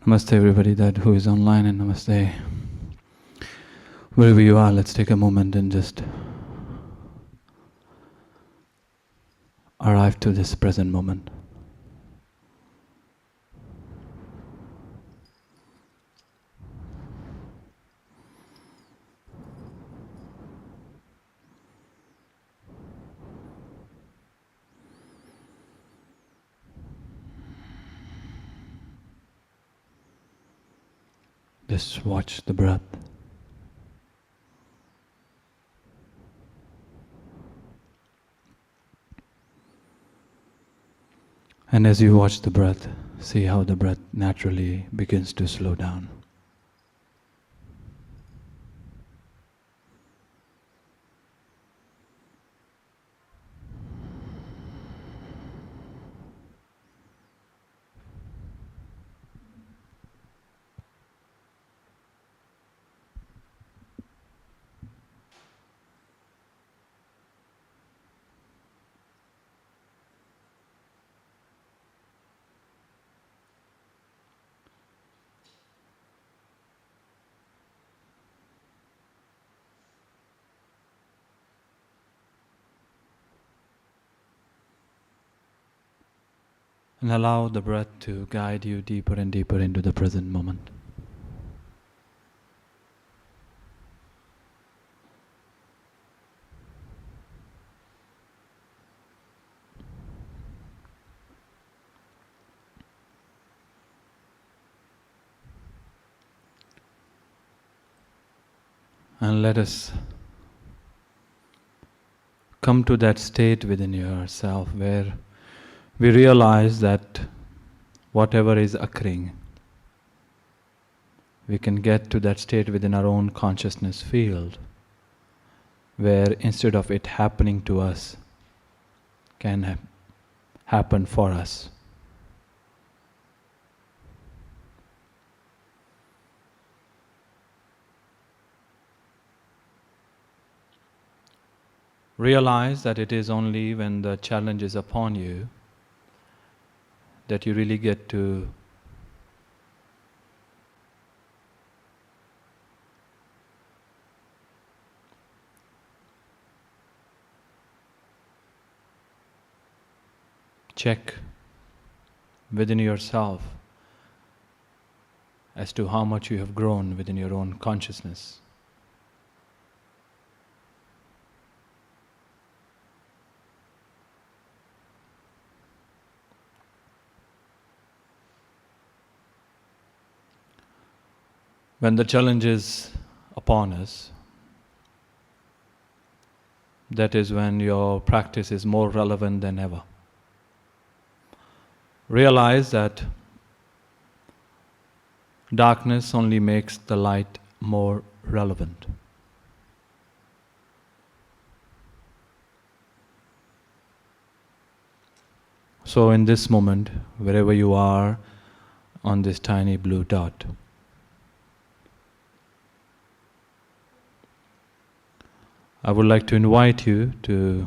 Namaste everybody that who is online, and namaste wherever you are. Let's take a moment and just arrive to this present moment. Just watch the breath. And as you watch the breath, see how the breath naturally begins to slow down. And allow the breath to guide you deeper and deeper into the present moment. And let us come to that state within yourself where we realize that whatever is occurring, we can get to that state within our own consciousness field, where instead of it happening to us, can happen for us. Realize that it is only when the challenge is upon you that you really get to check within yourself as to how much you have grown within your own consciousness. When the challenge is upon us, that is when your practice is more relevant than ever. Realize that darkness only makes the light more relevant. So in this moment, wherever you are on this tiny blue dot, I would like to invite you to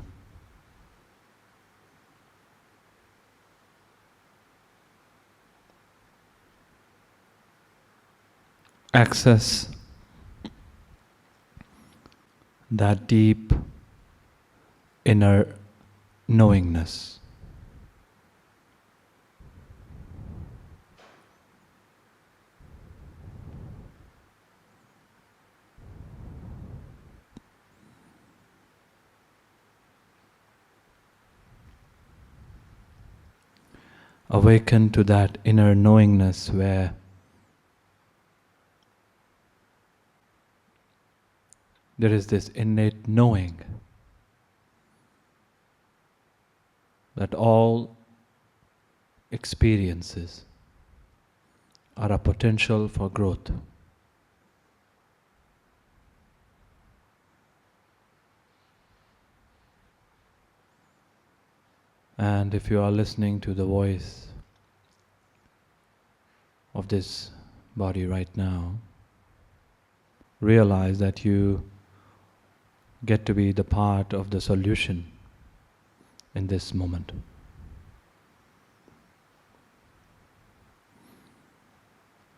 access that deep inner knowingness. Awaken to that inner knowingness where there is this innate knowing that all experiences are a potential for growth. And if you are listening to the voice of this body right now, realize that you get to be the part of the solution in this moment.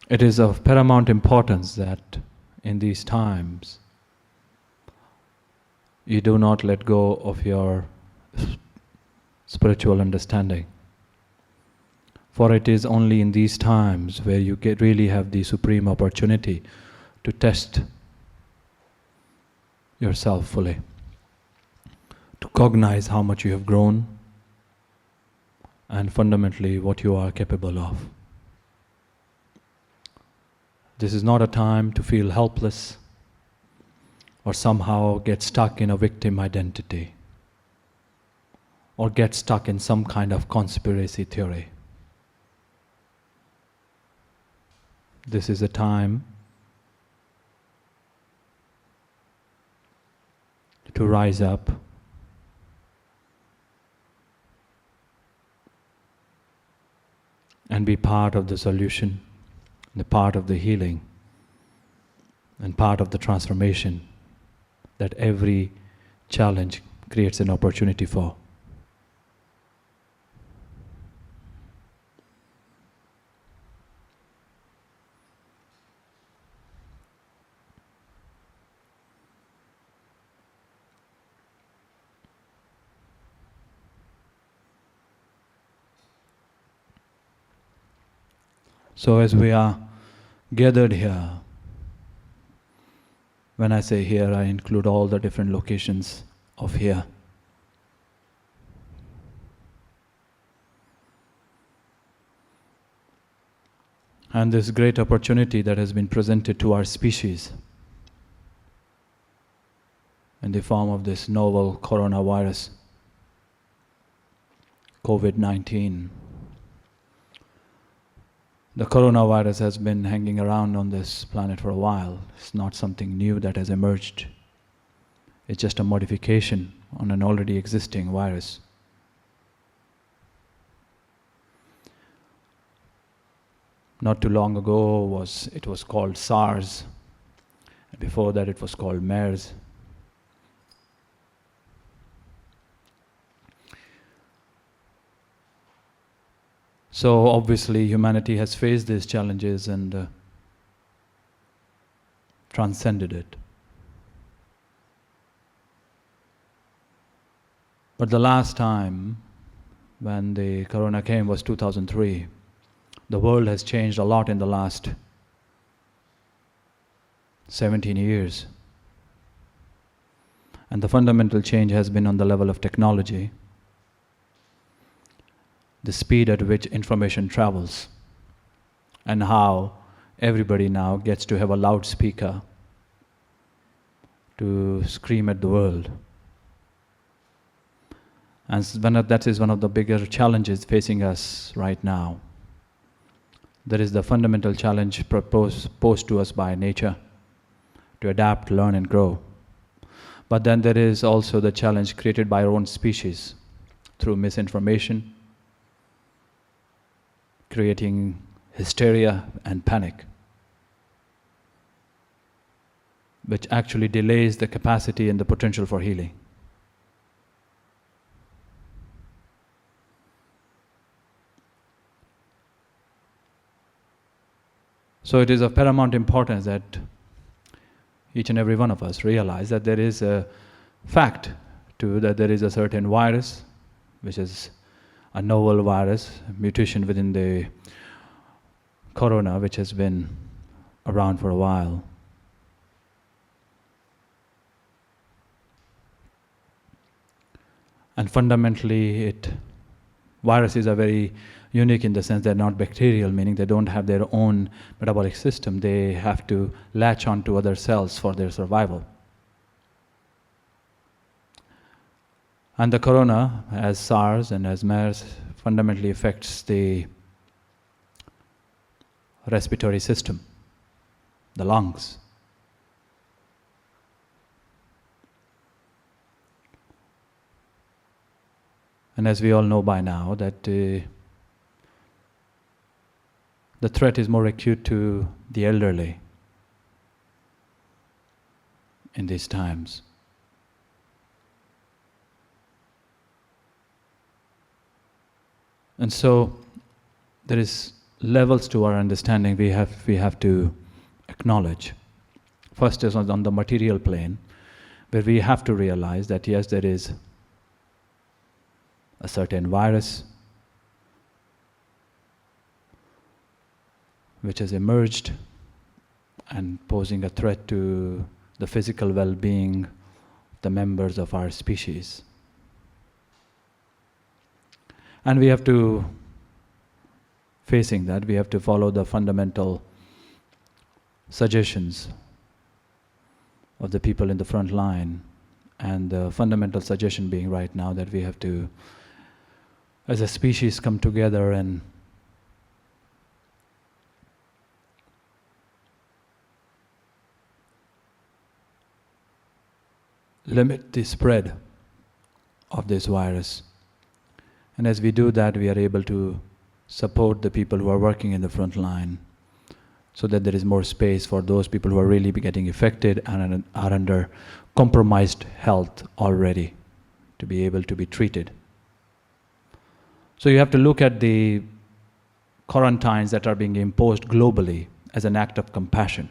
It is of paramount importance that in these times you do not let go of your spiritual understanding. For it is only in these times where you really have the supreme opportunity to test yourself fully, to cognize how much you have grown, and fundamentally what you are capable of. This is not a time to feel helpless or somehow get stuck in a victim identity or get stuck in some kind of conspiracy theory. This is a time to rise up and be part of the solution, the part of the healing, and part of the transformation that every challenge creates an opportunity for. So as we are gathered here, when I say here, I include all the different locations of here. And this great opportunity that has been presented to our species in the form of this novel coronavirus, Covid19. The coronavirus has been hanging around on this planet for a while. It's not something new that has emerged. It's just a modification on an already existing virus. Not too long ago it was called SARS. Before that it was called MERS. So obviously humanity has faced these challenges and transcended it. But the last time when the corona came was 2003. The world has changed a lot in the last 17 years. And the fundamental change has been on the level of technology, the speed at which information travels, and how everybody now gets to have a loudspeaker to scream at the world. And that is one of the bigger challenges facing us right now. There is the fundamental challenge posed to us by nature to adapt, learn and grow. But then there is also the challenge created by our own species through misinformation, creating hysteria and panic, which actually delays the capacity and the potential for healing. So it is of paramount importance that each and every one of us realize that there is a fact that there is a certain virus, which is a novel virus, mutation within the corona, which has been around for a while. And fundamentally, viruses are very unique in the sense they're not bacterial, meaning they don't have their own metabolic system. They have to latch on to other cells for their survival. And the corona, as SARS and as MERS, fundamentally affects the respiratory system, the lungs. And as we all know by now, that the threat is more acute to the elderly in these times. And so there is levels to our understanding we have to acknowledge. First is on the material plane, where we have to realize that yes, there is a certain virus which has emerged and posing a threat to the physical well-being of the members of our species. And we have to, facing that, we have to follow the fundamental suggestions of the people in the front line, and the fundamental suggestion being right now that we have to, as a species, come together and limit the spread of this virus. And as we do that, we are able to support the people who are working in the front line, so that there is more space for those people who are really getting affected and are under compromised health already to be able to be treated. So you have to look at the quarantines that are being imposed globally as an act of compassion.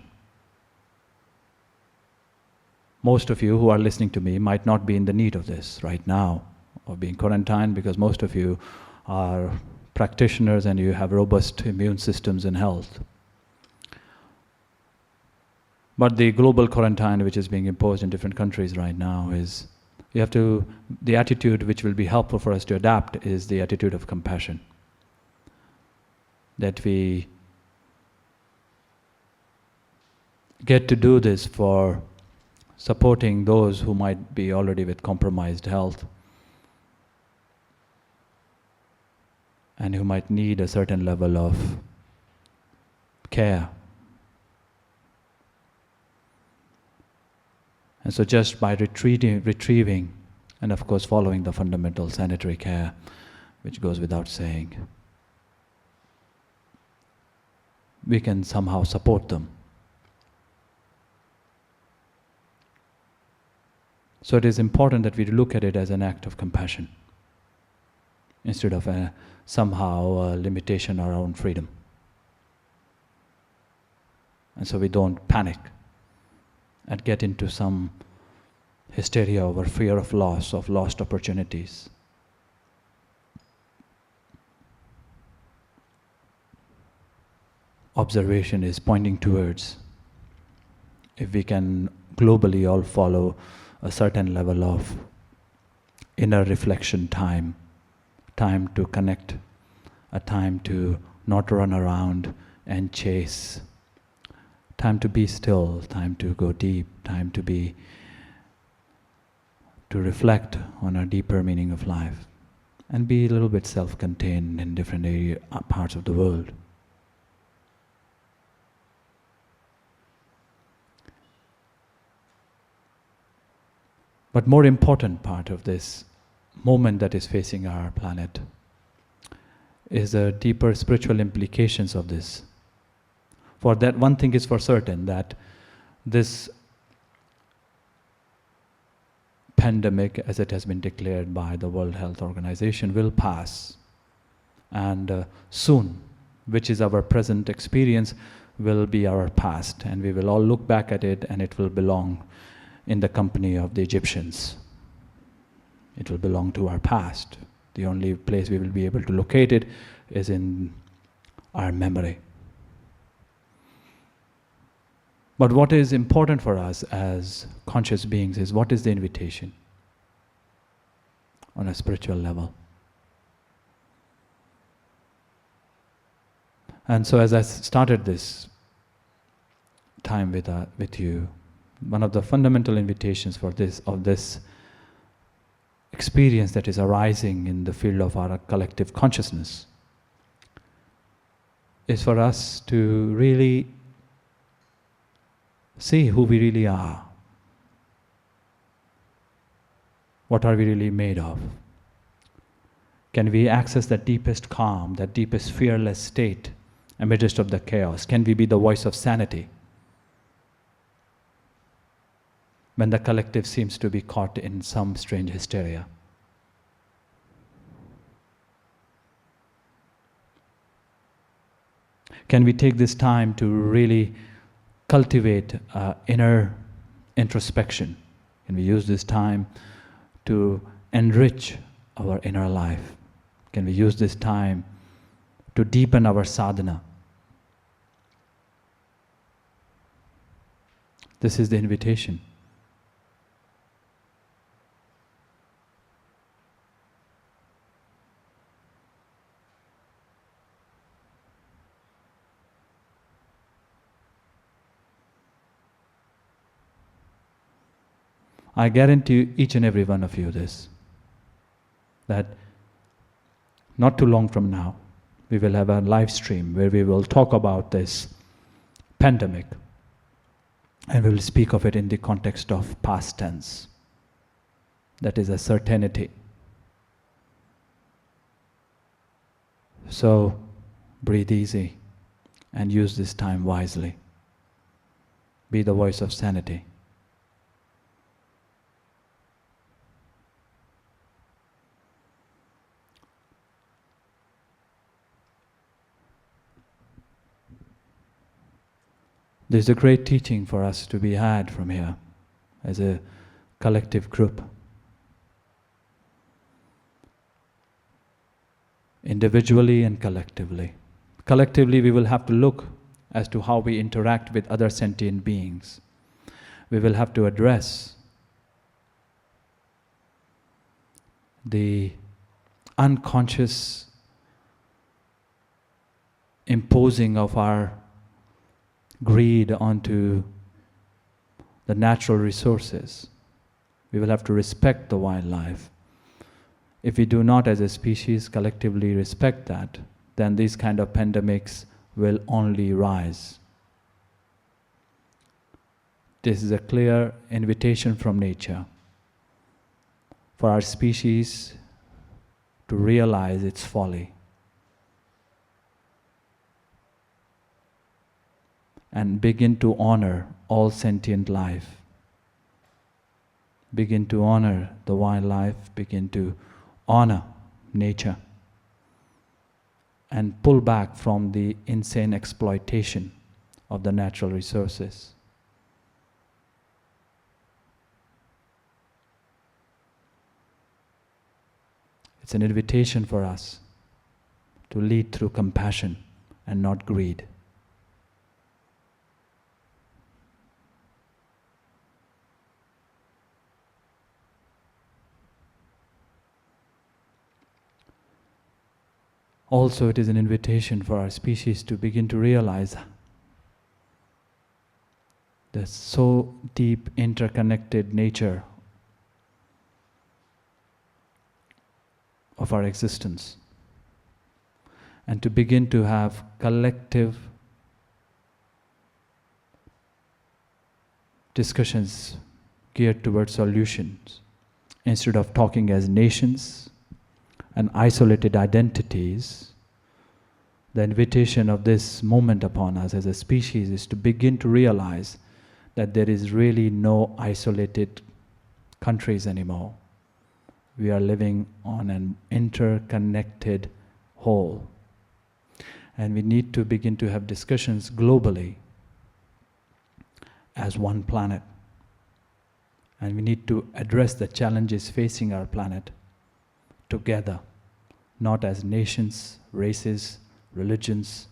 Most of you who are listening to me might not be in the need of this right now, of being quarantined, because most of you are practitioners and you have robust immune systems and health. But the global quarantine which is being imposed in different countries right now is, the attitude which will be helpful for us to adapt is the attitude of compassion. That we get to do this for supporting those who might be already with compromised health and who might need a certain level of care. And so just by retrieving, and of course following the fundamental sanitary care, which goes without saying, we can somehow support them. So it is important that we look at it as an act of compassion, instead of somehow a limitation on our own freedom. And so we don't panic and get into some hysteria over fear of loss, of lost opportunities. Observation is pointing towards, if we can globally all follow a certain level of inner reflection time to connect, a time to not run around and chase, time to be still, time to go deep, time to reflect on our deeper meaning of life, and be a little bit self-contained in different parts of the world. But more important part of this moment that is facing our planet is the deeper spiritual implications of this. For that, one thing is for certain, that this pandemic, as it has been declared by the World Health Organization, will pass. And soon, which is our present experience, will be our past. And we will all look back at it, and it will belong in the company of the Egyptians. It will belong to our past. The only place we will be able to locate it is in our memory. But what is important for us as conscious beings is, what is the invitation on a spiritual level? And so as I started this time with you, one of the fundamental invitations of this experience that is arising in the field of our collective consciousness is for us to really see who we really are. What are we really made of? Can we access that deepest calm, that deepest fearless state amidst of the chaos? Can we be the voice of sanity when the collective seems to be caught in some strange hysteria? Can we take this time to really cultivate inner introspection? Can we use this time to enrich our inner life? Can we use this time to deepen our sadhana? This is the invitation. I guarantee each and every one of you this, that not too long from now, we will have a live stream where we will talk about this pandemic, and we will speak of it in the context of past tense. That is a certainty. So, breathe easy and use this time wisely. Be the voice of sanity. There's a great teaching for us to be had from here as a collective group. Individually and collectively. Collectively, we will have to look as to how we interact with other sentient beings. We will have to address the unconscious imposing of our greed onto the natural resources. We will have to respect the wildlife. If we do not as a species collectively respect that, then these kind of pandemics will only rise. This is a clear invitation from nature for our species to realize its folly and begin to honor all sentient life. Begin to honor the wildlife, begin to honor nature, and pull back from the insane exploitation of the natural resources. It's an invitation for us to lead through compassion and not greed. Also, it is an invitation for our species to begin to realize the so deep interconnected nature of our existence, and to begin to have collective discussions geared towards solutions, instead of talking as nations and isolated identities. The invitation of this moment upon us as a species is to begin to realize that there is really no isolated countries anymore. We are living on an interconnected whole. And we need to begin to have discussions globally as one planet. And we need to address the challenges facing our planet together, not as nations, races, religions,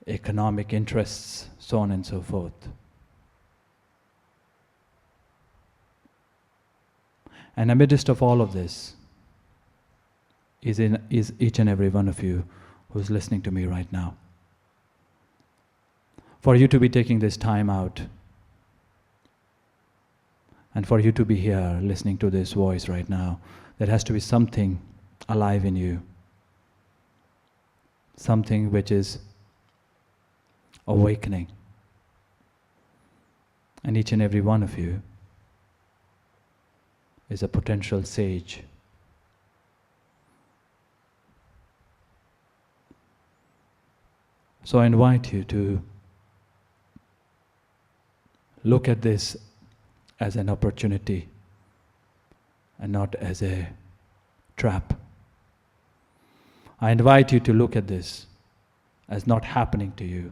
economic interests, so on and so forth. And amidst of all of this is each and every one of you who's listening to me right now. For you to be taking this time out, and for you to be here listening to this voice right now, there has to be something alive in you. Something which is awakening. And each and every one of you is a potential sage. So I invite you to look at this as an opportunity and not as a trap. I invite you to look at this as not happening to you,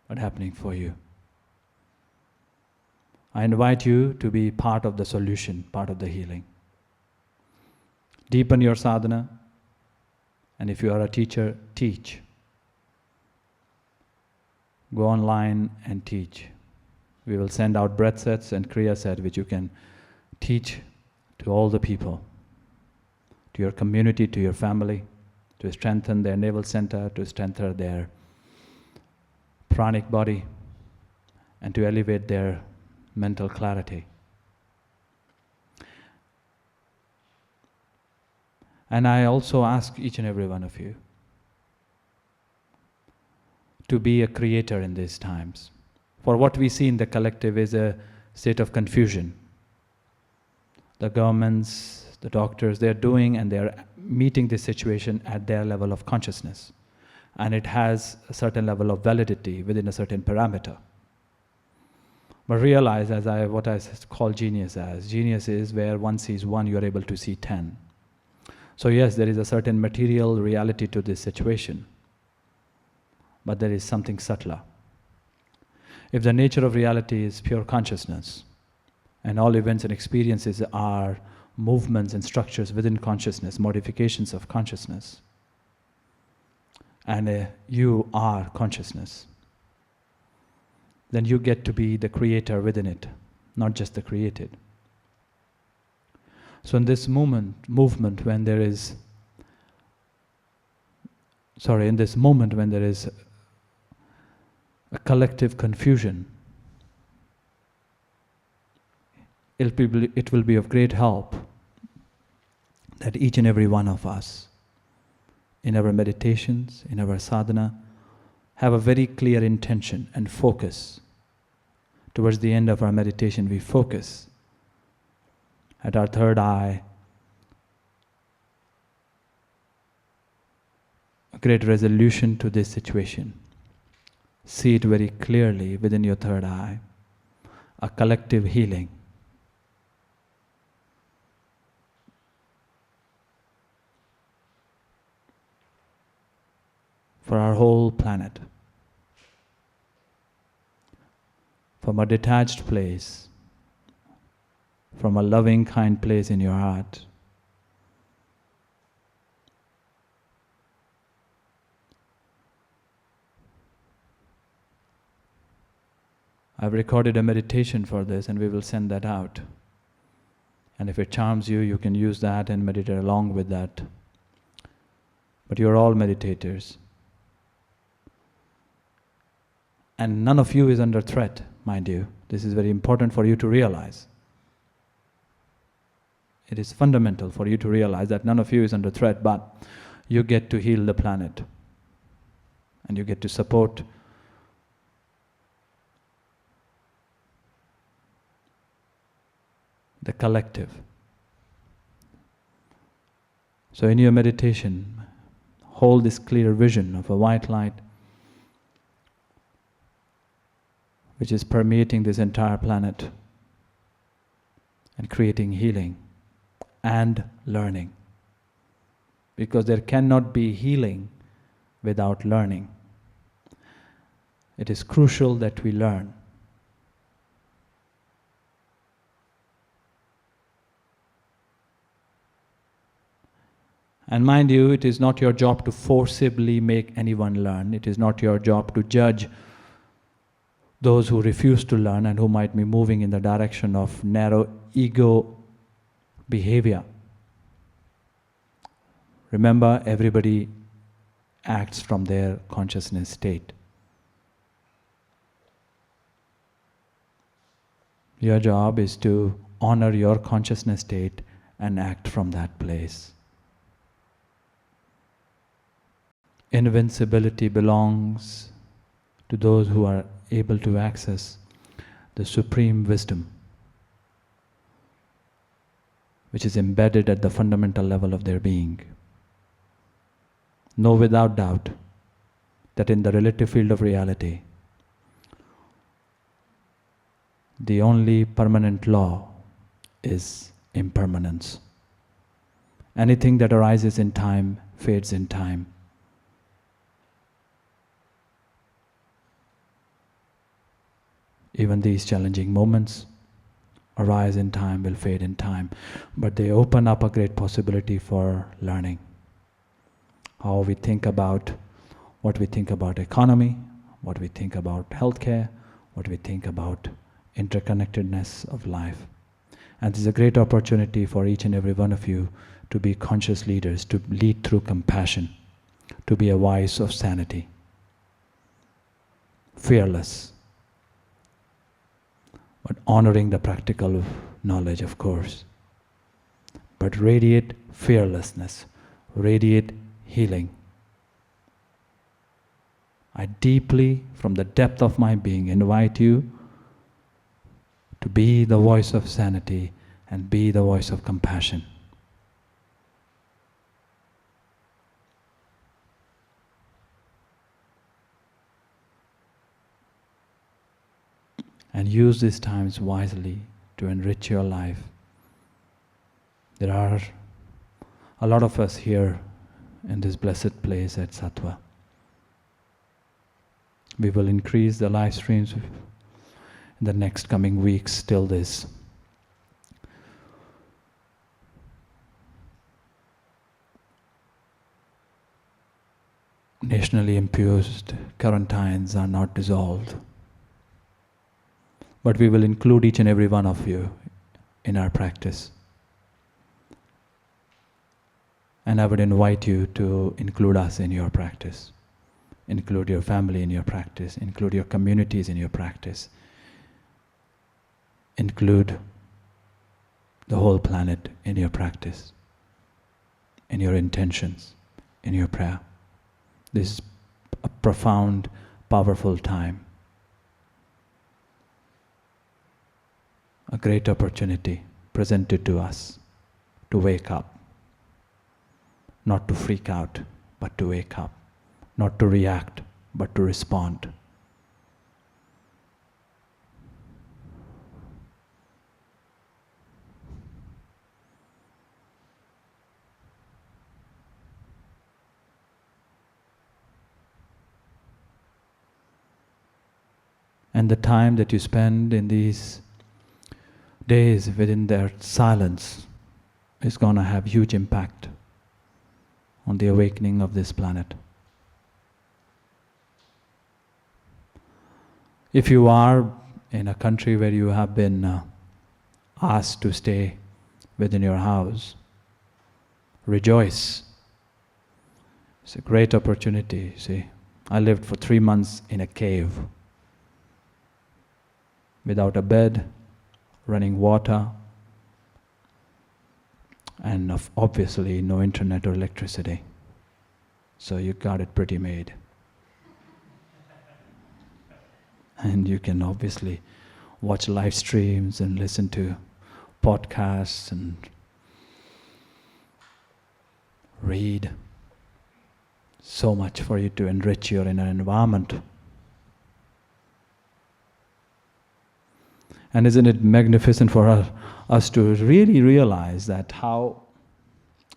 but happening for you. I invite you to be part of the solution, part of the healing. Deepen your sadhana, and if you are a teacher, teach. Go online and teach. We will send out breath sets and kriya set which you can teach to all the people, to your community, to your family, to strengthen their navel center, to strengthen their pranic body, and to elevate their mental clarity. And I also ask each and every one of you to be a creator in these times. For what we see in the collective is a state of confusion. The governments, the doctors, they're doing and they're meeting this situation at their level of consciousness. And it has a certain level of validity within a certain parameter. But realize, what I call genius as, genius is where one sees one, you are able to see 10. So yes, there is a certain material reality to this situation, but there is something subtler. If the nature of reality is pure consciousness, and all events and experiences are movements and structures within consciousness, modifications of consciousness, and you are consciousness, then you get to be the creator within it, not just the created. So in this moment when there is a collective confusion, it will be of great help that each and every one of us, in our meditations, in our sadhana, have a very clear intention and focus. Towards the end of our meditation, we focus at our third eye, a great resolution to this situation. See it very clearly within your third eye, a collective healing. For our whole planet. From a detached place, from a loving, kind place in your heart. I've recorded a meditation for this and we will send that out. And if it charms you, you can use that and meditate along with that. But you're all meditators. And none of you is under threat, mind you. This is very important for you to realize. It is fundamental for you to realize that none of you is under threat, but you get to heal the planet. And you get to support the collective. So in your meditation, hold this clear vision of a white light which is permeating this entire planet and creating healing and learning. Because there cannot be healing without learning. It is crucial that we learn. And mind you, it is not your job to forcibly make anyone learn. It is not your job to judge those who refuse to learn and who might be moving in the direction of narrow ego behavior. Remember, everybody acts from their consciousness state. Your job is to honor your consciousness state and act from that place. Invincibility belongs to those who are able to access the supreme wisdom, which is embedded at the fundamental level of their being. Know without doubt that in the relative field of reality, the only permanent law is impermanence. Anything that arises in time fades in time. Even these challenging moments arise in time, will fade in time, but they open up a great possibility for learning. How we think about what we think about economy, what we think about healthcare, what we think about interconnectedness of life. And this is a great opportunity for each and every one of you to be conscious leaders, to lead through compassion, to be a voice of sanity, fearless, but honoring the practical knowledge, of course, but radiate fearlessness, radiate healing. I deeply, from the depth of my being, invite you to be the voice of sanity and be the voice of compassion. And use these times wisely to enrich your life. There are a lot of us here in this blessed place at Sattva. We will increase the live streams in the next coming weeks till this. Nationally imposed quarantines are not dissolved. But we will include each and every one of you in our practice. And I would invite you to include us in your practice. Include your family in your practice. Include your communities in your practice. Include the whole planet in your practice, in your intentions, in your prayer. This is a profound, powerful time. A great opportunity presented to us to wake up, not to freak out, but to wake up, not to react, but to respond. And the time that you spend in these days within their silence is going to have huge impact on the awakening of this planet. If you are in a country where you have been asked to stay within your house, rejoice. It's a great opportunity. See, I lived for 3 months in a cave without a bed, running water, and obviously no internet or electricity. So you got it pretty made. And you can obviously watch live streams and listen to podcasts and read. So much for you to enrich your inner environment. And isn't it magnificent for us to really realize that how,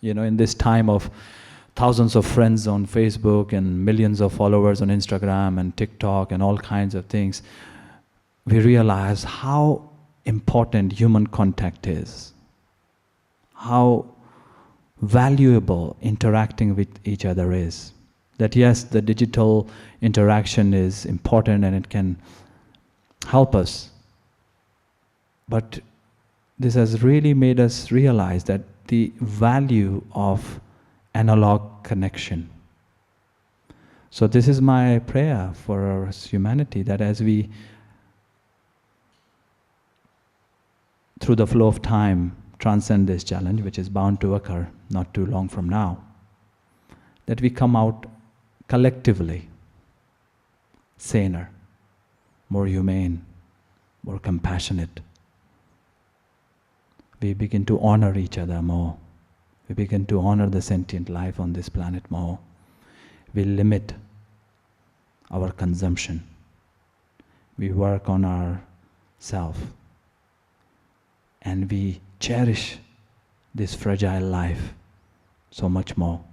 in this time of thousands of friends on Facebook and millions of followers on Instagram and TikTok and all kinds of things, we realize how important human contact is, how valuable interacting with each other is. That yes, the digital interaction is important and it can help us. But this has really made us realize that the value of analog connection. So this is my prayer for our humanity, that as we, through the flow of time, transcend this challenge, which is bound to occur not too long from now, that we come out collectively saner, more humane, more compassionate. We begin to honor each other more. We begin to honor the sentient life on this planet more. We limit our consumption. We work on our self. And we cherish this fragile life so much more.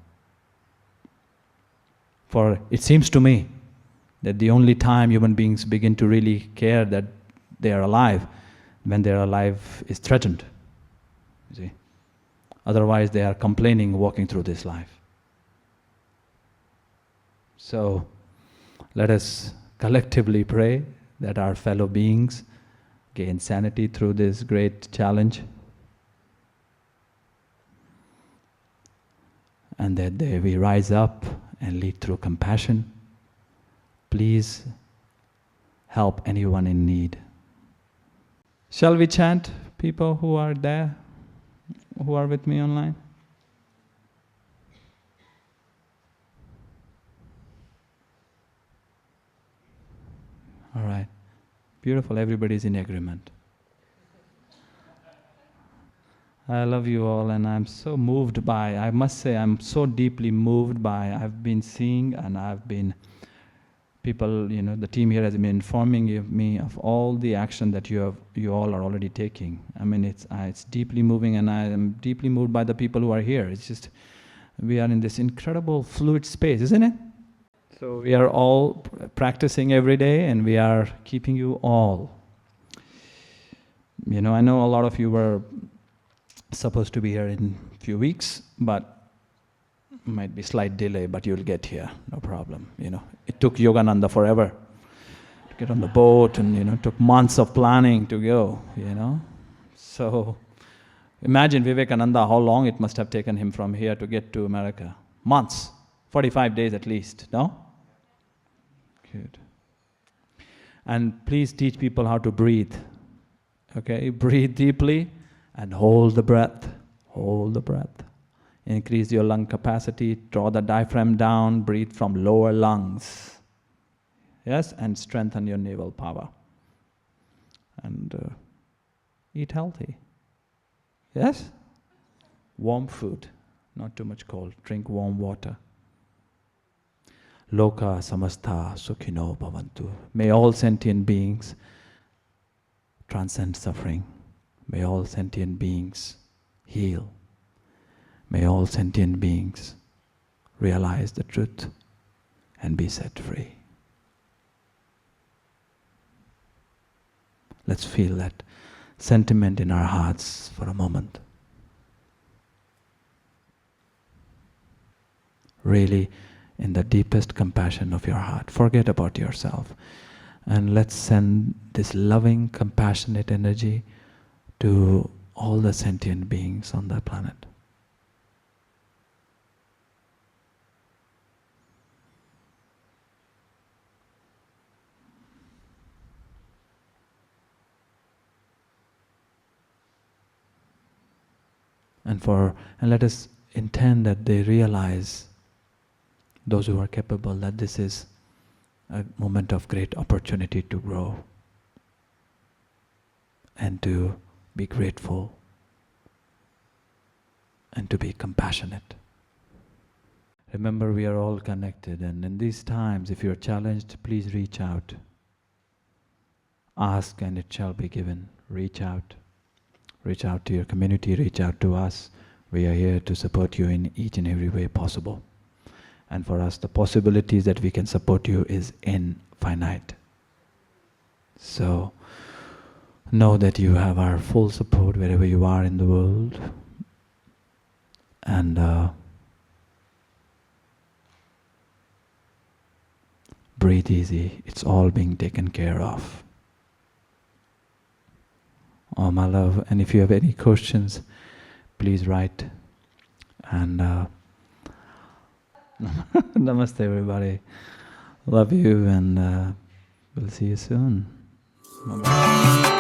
For it seems to me that the only time human beings begin to really care that they are alive when their life is threatened. You see? Otherwise they are complaining walking through this life. So let us collectively pray that our fellow beings gain sanity through this great challenge, and that we rise up and lead through compassion. Please help anyone in need. Shall we chant, people who are there, who are with me online? All right. Beautiful, everybody's in agreement. I love you all, and I'm so moved by, I must say, I'm so deeply moved by, I've been seeing and I've been, people, the team here has been informing me of all the action that you all are already taking. I mean, it's deeply moving, and I am deeply moved by the people who are here. It's just, we are in this incredible fluid space, isn't it? So we are all practicing every day, and we are keeping you all. I know a lot of you were supposed to be here in a few weeks, but might be slight delay, but you'll get here, no problem. It took Yogananda forever to get on the boat, and took months of planning to go. So imagine Vivekananda, how long it must have taken him from here to get to America. Months, 45 days at least, no? Good. And please teach people how to breathe. Okay, breathe deeply and hold the breath. Hold the breath. Increase your lung capacity, draw the diaphragm down, breathe from lower lungs. Yes, and strengthen your navel power. And eat healthy. Yes? Warm food, not too much cold. Drink warm water. Loka samastha sukhino bhavantu. May all sentient beings transcend suffering. May all sentient beings heal. May all sentient beings realize the truth and be set free. Let's feel that sentiment in our hearts for a moment. Really, in the deepest compassion of your heart, forget about yourself, and let's send this loving, compassionate energy to all the sentient beings on the planet. And let us intend that they realize, those who are capable, that this is a moment of great opportunity to grow and to be grateful and to be compassionate. Remember, we are all connected, and in these times, if you are challenged, please reach out. Ask and it shall be given. Reach out. Reach out to your community, reach out to us. We are here to support you in each and every way possible. And for us, the possibilities that we can support you is infinite. So, know that you have our full support wherever you are in the world. And breathe easy, it's all being taken care of. Oh, my love, and if you have any questions, please write. And namaste, everybody. Love you, and we'll see you soon. Bye-bye.